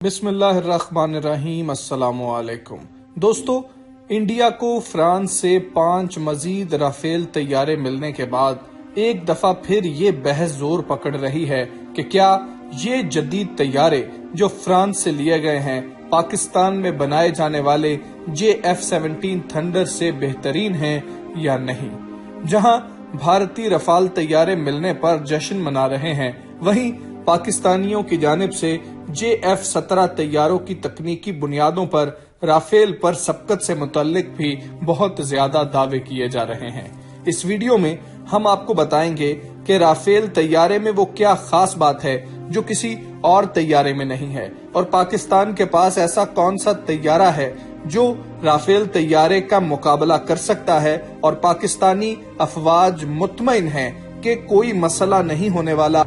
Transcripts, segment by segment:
بسم اللہ الرحمن الرحیم۔ السلام علیکم دوستو، انڈیا کو فرانس سے 5 مزید رافیل طیارے ملنے کے بعد ایک دفعہ پھر یہ بحث زور پکڑ رہی ہے کہ کیا یہ جدید طیارے جو فرانس سے لیے گئے ہیں پاکستان میں بنائے جانے والے F-17 تھنڈر سے بہترین ہیں یا نہیں۔ جہاں بھارتی رفال طیارے ملنے پر جشن منا رہے ہیں، وہیں پاکستانیوں کی جانب سے F-17 طیاروں کی تکنیکی بنیادوں پر رافیل پر سبقت سے متعلق بھی بہت زیادہ دعوے کیے جا رہے ہیں۔ اس ویڈیو میں ہم آپ کو بتائیں گے کہ رافیل طیارے میں وہ کیا خاص بات ہے جو کسی اور طیارے میں نہیں ہے، اور پاکستان کے پاس ایسا کون سا طیارہ ہے جو رافیل طیارے کا مقابلہ کر سکتا ہے، اور پاکستانی افواج مطمئن ہیں کہ کوئی مسئلہ نہیں ہونے والا۔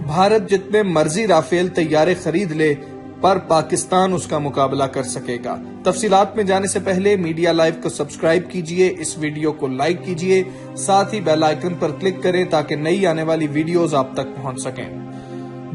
بھارت جتنے مرضی رافیل طیارے خرید لے پر پاکستان اس کا مقابلہ کر سکے گا۔ تفصیلات میں جانے سے پہلے میڈیا لائیو کو سبسکرائب کیجئے، اس ویڈیو کو لائک کیجئے، ساتھ ہی بیل آئیکن پر کلک کریں تاکہ نئی آنے والی ویڈیوز آپ تک پہنچ سکیں۔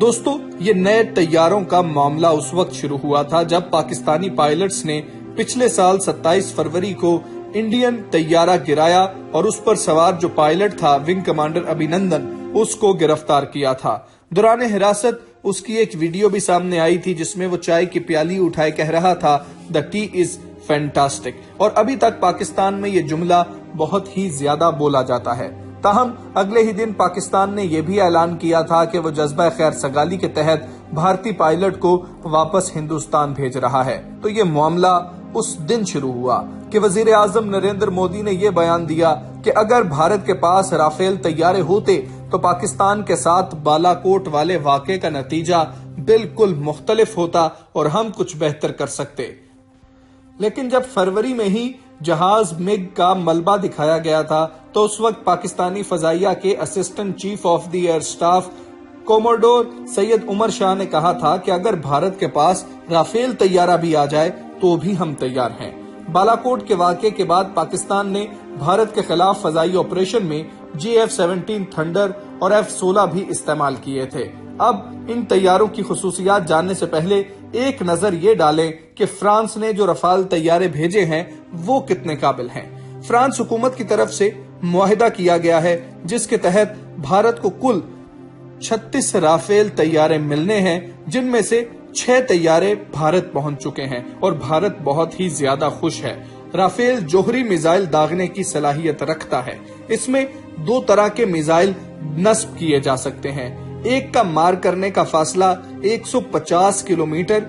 دوستو، یہ نئے طیاروں کا معاملہ اس وقت شروع ہوا تھا جب پاکستانی پائلٹس نے پچھلے سال 27 فروری کو انڈین طیارہ گرایا اور اس پر سوار جو پائلٹ تھا ونگ کمانڈر ابھینندن، اس کو گرفتار کیا تھا۔ دوران حراست اس کی ایک ویڈیو بھی سامنے آئی تھی جس میں وہ چائے کی پیالی اٹھائے کہہ رہا تھا "The tea is fantastic"، اور ابھی تک پاکستان میں یہ جملہ بہت ہی زیادہ بولا جاتا ہے۔ تاہم اگلے ہی دن پاکستان نے یہ بھی اعلان کیا تھا کہ وہ جذبہ خیر سگالی کے تحت بھارتی پائلٹ کو واپس ہندوستان بھیج رہا ہے۔ تو یہ معاملہ اس دن شروع ہوا کہ وزیر اعظم نریندر مودی نے یہ بیان دیا کہ اگر بھارت کے پاس رافیل طیارے ہوتے تو پاکستان کے ساتھ بالاکوٹ والے واقعے کا نتیجہ بالکل مختلف ہوتا اور ہم کچھ بہتر کر سکتے۔ لیکن جب فروری میں ہی جہاز MiG کا ملبہ دکھایا گیا تھا تو اس وقت پاکستانی فضائیہ کے assistant chief of the air staff commodore Syed Umar Shah نے کہا تھا کہ اگر بھارت کے پاس رافیل طیارہ بھی آ جائے تو بھی ہم تیار ہیں۔ بالاکوٹ کے واقعے کے بعد پاکستان نے بھارت کے خلاف فضائی آپریشن میں F-17 تھنڈر اور F-16 بھی استعمال کیے تھے۔ اب ان طیاروں کی خصوصیات جاننے سے پہلے ایک نظر یہ ڈالیں کہ فرانس نے جو رفال طیارے بھیجے ہیں وہ کتنے قابل ہیں۔ فرانس حکومت کی طرف سے معاہدہ کیا گیا ہے جس کے تحت بھارت کو کل 36 رافیل طیارے ملنے ہیں، جن میں سے 6 طیارے بھارت پہنچ چکے ہیں اور بھارت بہت ہی زیادہ خوش ہے۔ رافیل جوہری میزائل داغنے کی صلاحیت رکھتا ہے۔ اس میں 2 طرح کے میزائل نصب کیے جا سکتے ہیں۔ ایک کا مار کرنے کا فاصلہ 150 کلومیٹر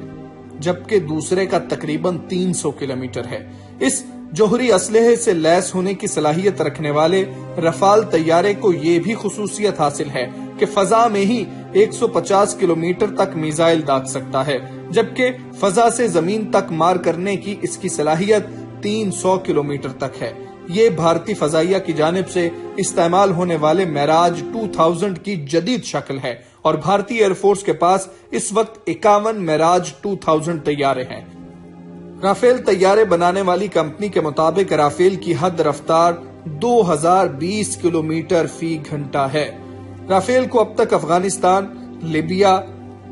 جبکہ دوسرے کا تقریباً 300 کلومیٹر ہے۔ اس جوہری اسلحے سے لیس ہونے کی صلاحیت رکھنے والے رفال طیارے کو یہ بھی خصوصیت حاصل ہے کہ فضا میں ہی 150 کلومیٹر تک میزائل داغ سکتا ہے، جبکہ فضا سے زمین تک مار کرنے کی اس کی صلاحیت 300 کلومیٹر تک ہے۔ یہ بھارتی فضائیہ کی جانب سے استعمال ہونے والے معراج 2000 کی جدید شکل ہے، اور بھارتی ایئر فورس کے پاس اس وقت 51 معراج 2000 طیارے ہیں۔ رافیل طیارے بنانے والی کمپنی کے مطابق رافیل کی حد رفتار 2020 کلومیٹر فی گھنٹہ ہے۔ رافیل کو اب تک افغانستان، لیبیا،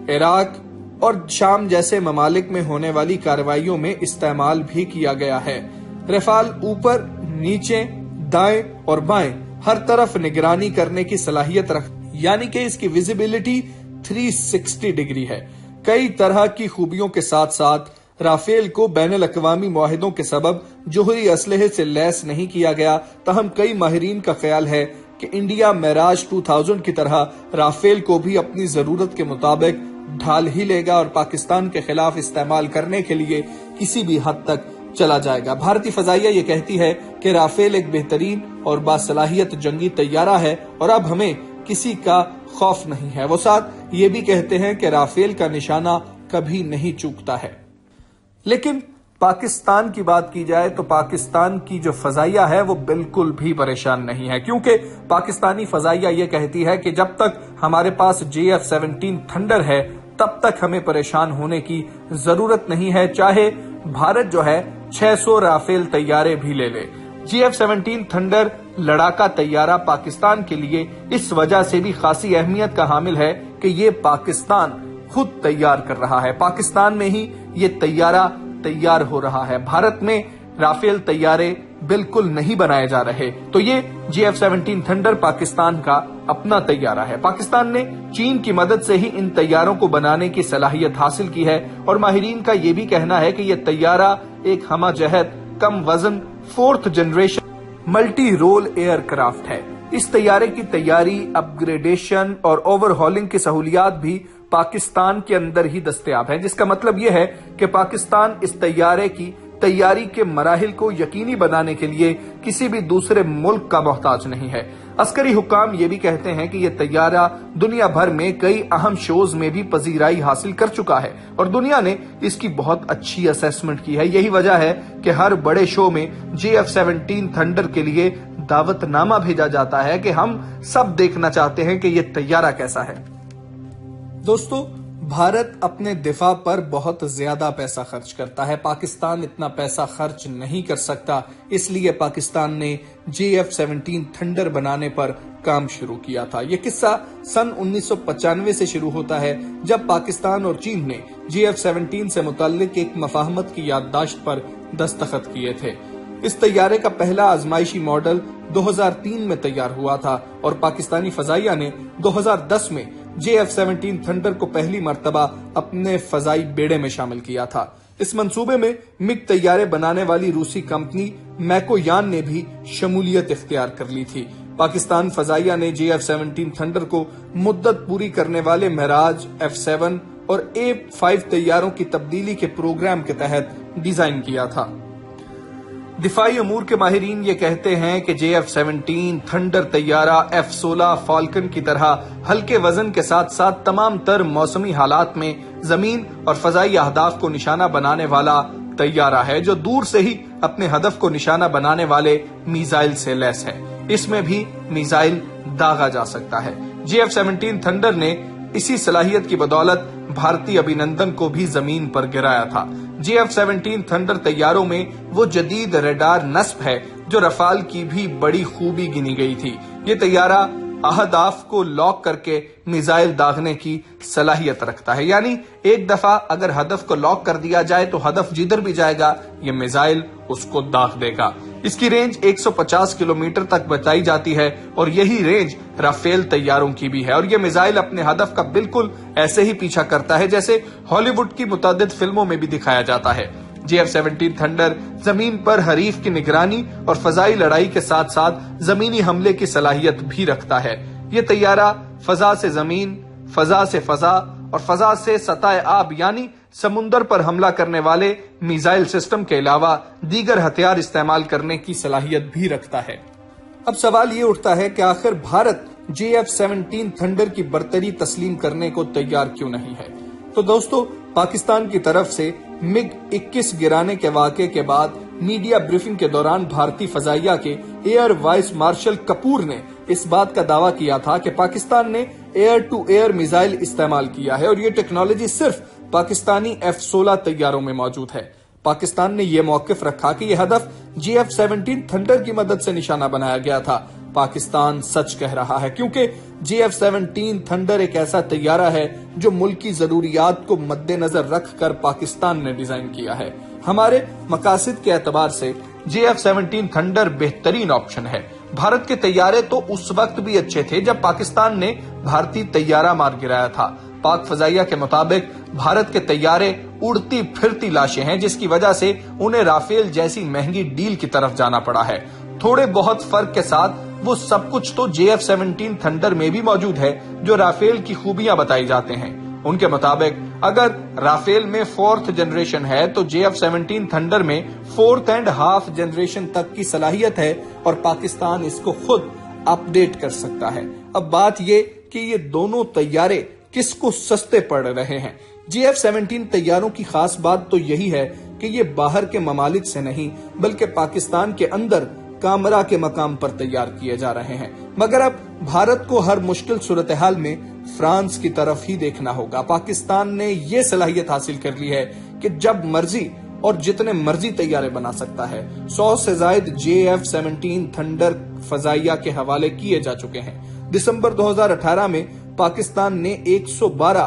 عراق اور شام جیسے ممالک میں ہونے والی کارروائیوں میں استعمال بھی کیا گیا ہے۔ رافیل اوپر، نیچے، دائیں اور بائیں ہر طرف نگرانی کرنے کی صلاحیت یعنی کہ اس کی ویزیبلٹی 360 ڈگری ہے۔ کئی طرح کی خوبیوں کے ساتھ ساتھ رافیل کو بین الاقوامی معاہدوں کے سبب جوہری اسلحے سے لیس نہیں کیا گیا، تاہم کئی ماہرین کا خیال ہے کہ انڈیا معراج 2000 کی طرح رافیل کو بھی اپنی ضرورت کے مطابق ڈھال ہی لے گا اور پاکستان کے خلاف استعمال کرنے کے لیے کسی بھی حد تک چلا جائے گا۔ بھارتی فضائیہ یہ کہتی ہے کہ رافیل ایک بہترین اور باصلاحیت جنگی طیارہ ہے اور اب ہمیں کسی کا خوف نہیں ہے۔ وہ ساتھ یہ بھی کہتے ہیں کہ رافیل کا نشانہ کبھی نہیں چوکتا ہے۔ لیکن پاکستان کی بات کی جائے تو پاکستان کی جو فضائیہ ہے وہ بالکل بھی پریشان نہیں ہے، کیونکہ پاکستانی فضائیہ یہ کہتی ہے کہ جب تک ہمارے پاس F-17 تھنڈر ہے تب تک ہمیں پریشان ہونے کی ضرورت نہیں ہے، چاہے بھارت جو ہے 600 رافیل طیارے بھی لے لے۔ F-17 تھنڈر لڑاکا طیارہ پاکستان کے لیے اس وجہ سے بھی خاصی اہمیت کا حامل ہے کہ یہ پاکستان خود تیار کر رہا ہے۔ پاکستان میں ہی یہ طیارہ تیار ہو رہا ہے۔ بھارت میں رافیل طیارے بالکل نہیں بنائے جا رہے، تو یہ GF-17 تھنڈر پاکستان کا اپنا طیارہ ہے۔ پاکستان نے چین کی مدد سے ہی ان طیاروں کو بنانے کی صلاحیت حاصل کی ہے، اور ماہرین کا یہ بھی کہنا ہے کہ یہ طیارہ ایک ہمہ جہت، کم وزن، 4th generation multi role aircraft ہے۔ اس طیارے کی تیاری، اپ گریڈیشن اور اوور ہالنگ کی سہولیات بھی پاکستان کے اندر ہی دستیاب ہیں، جس کا مطلب یہ ہے کہ پاکستان اس طیارے کی تیاری کے مراحل کو یقینی بنانے کے لیے کسی بھی دوسرے ملک کا محتاج نہیں ہے۔ عسکری حکام یہ بھی کہتے ہیں کہ یہ طیارہ دنیا بھر میں کئی اہم شوز میں بھی پذیرائی حاصل کر چکا ہے، اور دنیا نے اس کی بہت اچھی اسیسمنٹ کی ہے۔ یہی وجہ ہے کہ ہر بڑے شو میں GF-17 تھنڈر کے لیے دعوت نامہ بھیجا جاتا ہے کہ ہم سب دیکھنا چاہتے ہیں کہ یہ طیارہ کیسا ہے۔ دوستو، بھارت اپنے دفاع پر بہت زیادہ پیسہ خرچ کرتا ہے۔ پاکستان اتنا پیسہ خرچ نہیں کر سکتا، اس لیے پاکستان نے GF-17 تھنڈر بنانے پر کام شروع کیا تھا۔ یہ قصہ سن 1995 سے شروع ہوتا ہے، جب پاکستان اور چین نے GF-17 سے متعلق ایک مفاہمت کی یادداشت پر دستخط کیے تھے۔ اس طیارے کا پہلا آزمائشی ماڈل 2003 میں تیار ہوا تھا، اور پاکستانی فضائیہ نے 2010 میں GF-17 تھنڈر کو پہلی مرتبہ اپنے فضائی بیڑے میں شامل کیا تھا۔ اس منصوبے میں مگ طیارے بنانے والی روسی کمپنی میکویان نے بھی شمولیت اختیار کر لی تھی۔ پاکستان فضائیہ نے GF-17 تھنڈر کو مدت پوری کرنے والے معراج، F-7 اور A-5 طیاروں کی تبدیلی کے پروگرام کے تحت ڈیزائن کیا تھا۔ دفاعی امور کے ماہرین یہ کہتے ہیں کہ GF-17 تھنڈر طیارہ F-16 فالکن کی طرح ہلکے وزن کے ساتھ ساتھ تمام تر موسمی حالات میں زمین اور فضائی اہداف کو نشانہ بنانے والا طیارہ ہے، جو دور سے ہی اپنے ہدف کو نشانہ بنانے والے میزائل سے لیس ہے۔ اس میں بھی میزائل داغا جا سکتا ہے۔ GF-17 تھنڈر نے اسی صلاحیت کی بدولت بھارتی ابھینندن کو بھی زمین پر گرایا تھا۔ GF-17 تھنڈر طیاروں میں وہ جدید ریڈار نصب ہے جو رفال کی بھی بڑی خوبی گنی گئی تھی۔ یہ طیارہ اہداف کو لاک کر کے میزائل داغنے کی صلاحیت رکھتا ہے، یعنی ایک دفعہ اگر ہدف کو لاک کر دیا جائے تو ہدف جدھر بھی جائے گا یہ میزائل اس کو داغ دے گا۔ اس کی رینج 150 کلومیٹر تک بتائی جاتی ہے، اور یہی رینج رافیل طیاروں کی بھی ہے، اور یہ میزائل اپنے ہدف کا بالکل ایسے ہی پیچھا کرتا ہے جیسے ہالی ووڈ کی متعدد فلموں میں بھی دکھایا جاتا ہے۔ GF-17 تھنڈر زمین پر حریف کی نگرانی اور فضائی لڑائی کے ساتھ ساتھ زمینی حملے کی صلاحیت بھی رکھتا ہے۔ یہ طیارہ فضا سے زمین، فضا سے فضا اور فضا سے سطح آب یعنی سمندر پر حملہ کرنے والے میزائل سسٹم کے علاوہ دیگر ہتھیار استعمال کرنے کی صلاحیت بھی رکھتا ہے۔ اب سوال یہ اٹھتا ہے کہ آخر بھارت GF-17 تھنڈر کی برتری تسلیم کرنے کو تیار کیوں نہیں ہے؟ تو دوستو، پاکستان کی طرف سے MiG-21 گرانے کے واقعے کے بعد میڈیا بریفنگ کے دوران بھارتی فضائیہ کے ایئر وائس مارشل کپور نے اس بات کا دعویٰ کیا تھا کہ پاکستان نے ایئر ٹو ایئر میزائل استعمال کیا ہے، اور یہ ٹیکنالوجی صرف پاکستانی F-16 طیاروں میں موجود ہے۔ پاکستان نے یہ موقف رکھا کہ یہ ہدف GF-17 تھنڈر کی مدد سے نشانہ بنایا گیا تھا۔ پاکستان سچ کہہ رہا ہے، کیونکہ GF-17 تھنڈر ایک ایسا طیارہ ہے جو ملکی ضروریات کو مد نظر رکھ کر پاکستان نے ڈیزائن کیا ہے۔ ہمارے مقاصد کے اعتبار سے GF-17 تھنڈر بہترین آپشن ہے۔ بھارت کے طیارے تو اس وقت بھی اچھے تھے جب پاکستان نے بھارتی طیارہ مار گرایا تھا۔ پاک فضائیہ کے مطابق بھارت کے طیارے اڑتی پھرتی لاشیں ہیں، جس کی وجہ سے انہیں رافیل جیسی مہنگی ڈیل کی طرف جانا پڑا ہے۔ تھوڑے بہت فرق کے ساتھ وہ سب کچھ تو GF-17 تھنڈر میں بھی موجود ہے جو رافیل کی خوبیاں بتائی جاتے ہیں۔ ان کے مطابق اگر رافیل میں 4th جنریشن ہے تو GF-17 تھنڈر میں 4th اینڈ ہاف جنریشن تک کی صلاحیت ہے، اور پاکستان اس کو خود اپ ڈیٹ کر سکتا ہے۔ اب بات یہ کہ یہ دونوں طیارے کس کو سستے پڑ رہے ہیں۔ GF-17 طیاروں کی خاص بات تو یہی ہے کہ یہ باہر کے ممالک سے نہیں بلکہ پاکستان کے اندر کامرا کے مقام پر تیار کیے جا رہے ہیں۔ مگر اب بھارت کو ہر مشکل صورتحال میں فرانس کی طرف ہی دیکھنا ہوگا۔ پاکستان نے یہ صلاحیت حاصل کر لی ہے کہ جب مرضی اور جتنے مرضی طیارے بنا سکتا ہے۔ 100 سے زائد GF-17 تھنڈر فضائیہ کے حوالے کیے جا چکے ہیں۔ دسمبر 2018 میں پاکستان نے 112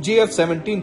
JF-17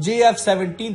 JF-17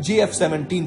JF-17